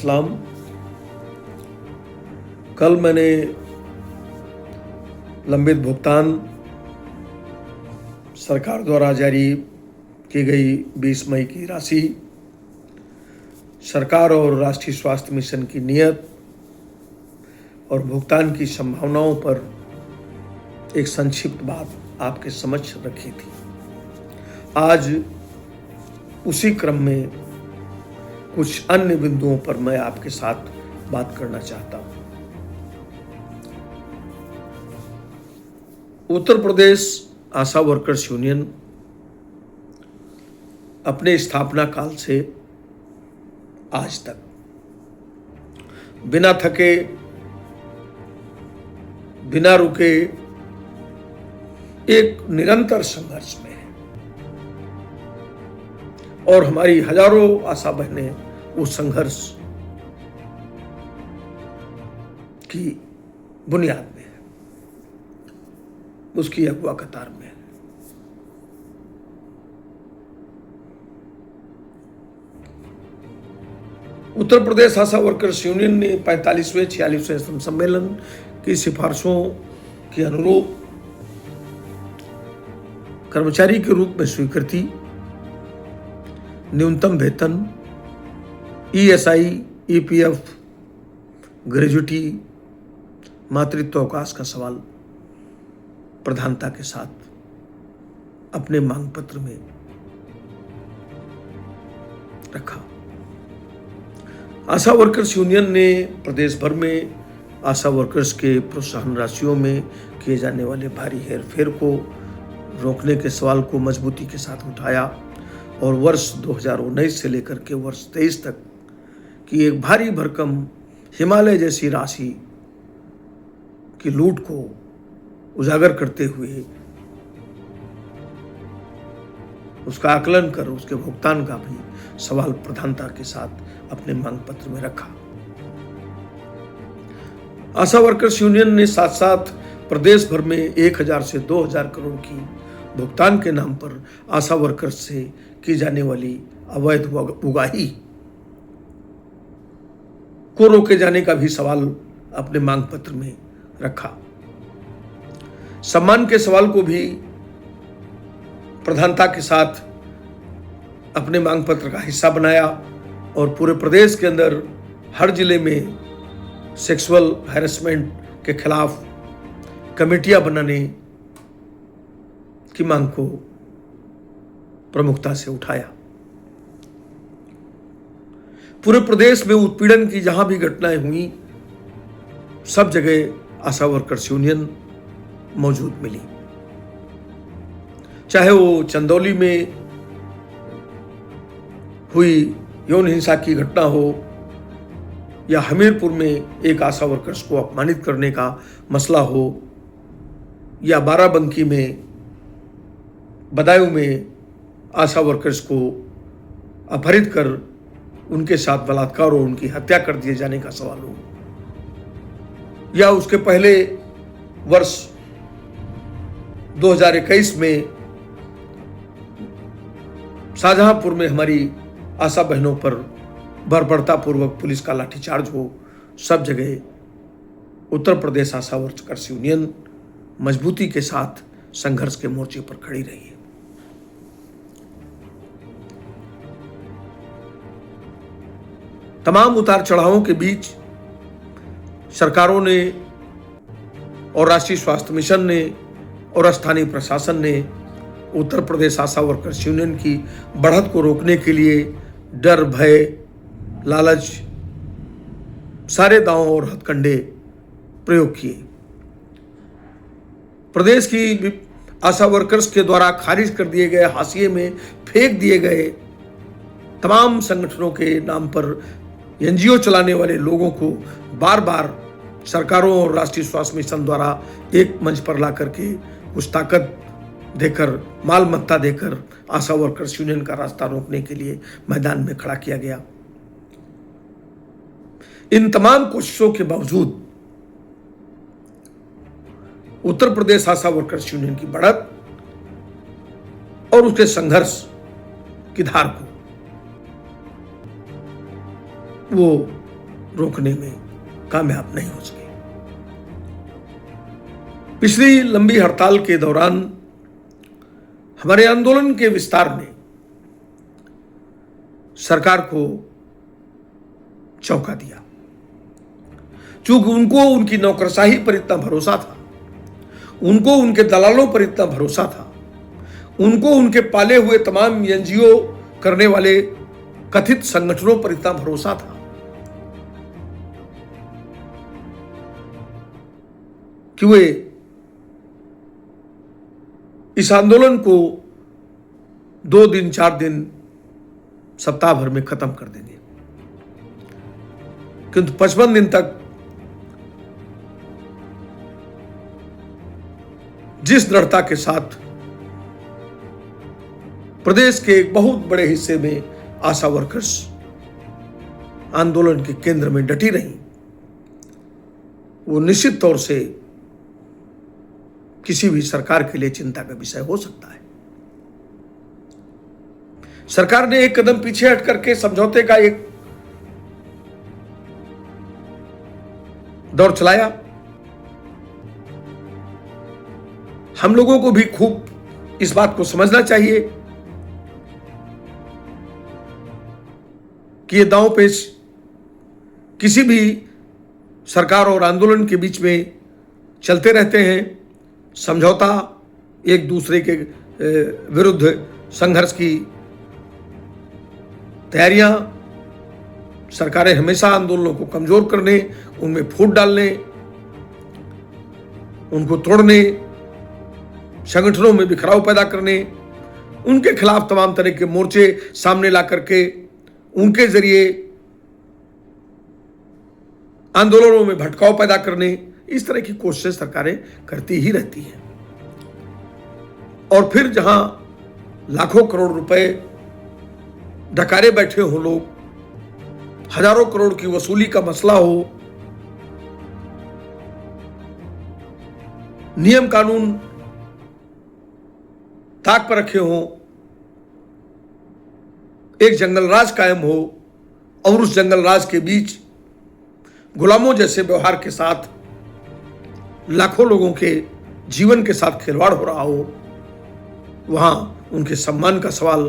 अस्सलाम। कल मैंने लंबित भुगतान सरकार द्वारा जारी की गई 20 मई की राशि, सरकार और राष्ट्रीय स्वास्थ्य मिशन की नीयत और भुगतान की संभावनाओं पर एक संक्षिप्त बात आपके समक्ष रखी थी। आज उसी क्रम में कुछ अन्य बिंदुओं पर मैं आपके साथ बात करना चाहता हूं। उत्तर प्रदेश आशा वर्कर्स यूनियन अपने स्थापना काल से आज तक बिना थके, बिना रुके एक निरंतर संघर्ष में है और हमारी हजारों आशा बहनें उस संघर्ष की बुनियाद में है, उसकी अगुवा कतार में है। उत्तर प्रदेश आशा वर्कर्स यूनियन ने 45वें 46वें सम्मेलन की सिफारिशों के अनुरूप कर्मचारी के रूप में स्वीकृति, न्यूनतम वेतन, ईएसआई, ईपीएफ, ग्रेजुटी, मातृत्व अवकाश का सवाल प्रधानता के साथ अपने मांग पत्र में रखा। आशा वर्कर्स यूनियन ने प्रदेश भर में आशा वर्कर्स के प्रोत्साहन राशियों में किए जाने वाले भारी हेरफेर को रोकने के सवाल को मजबूती के साथ उठाया और वर्ष 2019 से लेकर के वर्ष 23 तक की एक भारी भरकम हिमालय जैसी राशि की लूट को उजागर करते हुए उसका आकलन कर उसके भुगतान का भी सवाल प्रधानता के साथ अपने मांग पत्र में रखा। आशा वर्कर्स यूनियन ने साथ साथ प्रदेश भर में 1000 से 2000 करोड़ की भुगतान के नाम पर आशा वर्कर्स से की जाने वाली अवैध उगाही को रोके जाने का भी सवाल अपने मांग पत्र में रखा। सम्मान के सवाल को भी प्रधानता के साथ अपने मांग पत्र का हिस्सा बनाया और पूरे प्रदेश के अंदर हर जिले में सेक्सुअल हैरेसमेंट के खिलाफ कमेटियां बनाने की मांग को प्रमुखता से उठाया। पूरे प्रदेश में उत्पीड़न की जहां भी घटनाएं हुई, सब जगह आशा वर्कर्स यूनियन मौजूद मिली। चाहे वो चंदौली में हुई यौन हिंसा की घटना हो या हमीरपुर में एक आशा वर्कर्स को अपमानित करने का मसला हो या बाराबंकी में, बदायूं में आशा वर्कर्स को अपहरित कर उनके साथ बलात्कार और उनकी हत्या कर दिए जाने का सवाल हो, या उसके पहले वर्ष 2021 में शाहजहांपुर में हमारी आशा बहनों पर बर्बरतापूर्वक पुलिस का लाठीचार्ज हो, सब जगह उत्तर प्रदेश आशा वर्कर्स यूनियन मजबूती के साथ संघर्ष के मोर्चे पर खड़ी रही है। तमाम उतार चढ़ावों के बीच सरकारों ने और राष्ट्रीय स्वास्थ्य मिशन ने और स्थानीय प्रशासन ने उत्तर प्रदेश आशा वर्कर्स यूनियन की बढ़त को रोकने के लिए डर, भय, लालच, सारे दांव और हथकंडे प्रयोग किए। प्रदेश की आशा वर्कर्स के द्वारा खारिज कर दिए गए, हाशिए में फेंक दिए गए तमाम संगठनों के नाम पर एनजीओ चलाने वाले लोगों को बार बार सरकारों और राष्ट्रीय स्वास्थ्य मिशन द्वारा एक मंच पर ला करके कुछ ताकत देकर, माल मत्ता देकर आशा वर्कर्स यूनियन का रास्ता रोकने के लिए मैदान में खड़ा किया गया। इन तमाम कोशिशों के बावजूद उत्तर प्रदेश आशा वर्कर्स यूनियन की बढ़त और उसके संघर्ष की धार को वो रोकने में कामयाब नहीं हो सके। पिछली लंबी हड़ताल के दौरान हमारे आंदोलन के विस्तार ने सरकार को चौंका दिया। चूंकि उनको उनकी नौकरशाही पर इतना भरोसा था, उनको उनके दलालों पर इतना भरोसा था, उनको उनके पाले हुए तमाम एनजीओ करने वाले कथित संगठनों पर इतना भरोसा था कि वे इस आंदोलन को 2 दिन 4 दिन सप्ताह भर में खत्म कर देंगे। किंतु 55 दिन तक जिस दृढ़ता के साथ प्रदेश के एक बहुत बड़े हिस्से में आशा वर्कर्स आंदोलन के केंद्र में डटी रहीं, वो निश्चित तौर से किसी भी सरकार के लिए चिंता का विषय हो सकता है। सरकार ने एक कदम पीछे हट करके समझौते का एक दौर चलाया। हम लोगों को भी खूब इस बात को समझना चाहिए कि ये दांव पेच किसी भी सरकार और आंदोलन के बीच में चलते रहते हैं। समझौता, एक दूसरे के विरुद्ध संघर्ष की तैयारियां, सरकारें हमेशा आंदोलनों को कमजोर करने, उनमें फूट डालने, उनको तोड़ने, संगठनों में बिखराव पैदा करने, उनके खिलाफ तमाम तरह के मोर्चे सामने ला करके उनके जरिए आंदोलनों में भटकाव पैदा करने, इस तरह की कोशिशें सरकारें करती ही रहती हैं। और फिर जहां लाखों करोड़ रुपए डकारे बैठे हो लोग, हजारों करोड़ की वसूली का मसला हो, नियम कानून ताक पर रखे हो, एक जंगल राज कायम हो और उस जंगल राज के बीच गुलामों जैसे व्यवहार के साथ लाखों लोगों के जीवन के साथ खिलवाड़ हो रहा हो, वहां उनके सम्मान का सवाल,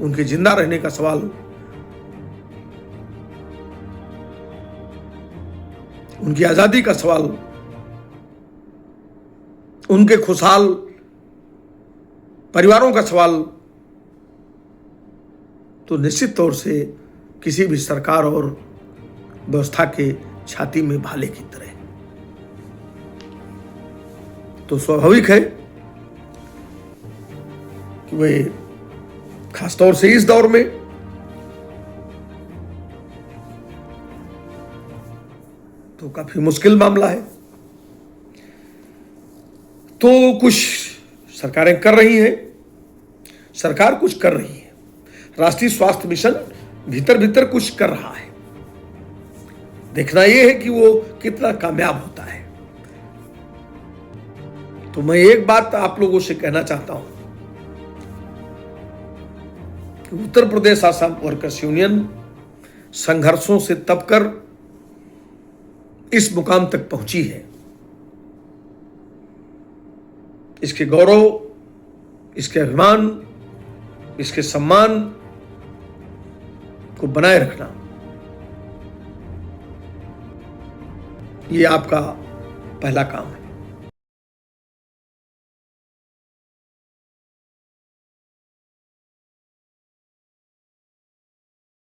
उनके जिंदा रहने का सवाल, उनकी आजादी का सवाल, उनके खुशहाल परिवारों का सवाल, तो निश्चित तौर से किसी भी सरकार और व्यवस्था के छाती में भाले की तरह। तो स्वाभाविक है कि वे खासतौर से इस दौर में तो काफी मुश्किल मामला है। तो कुछ सरकारें कर रही हैं, सरकार कुछ कर रही है, राष्ट्रीय स्वास्थ्य मिशन भीतर भीतर कुछ कर रहा है। देखना यह है कि वो कितना कामयाब होता है। तो मैं एक बात आप लोगों से कहना चाहता हूं कि उत्तर प्रदेश आसाम वर्कर्स यूनियन संघर्षों से तपकर इस मुकाम तक पहुंची है। इसके गौरव, इसके अभिमान, इसके सम्मान को बनाए रखना, ये आपका पहला काम है।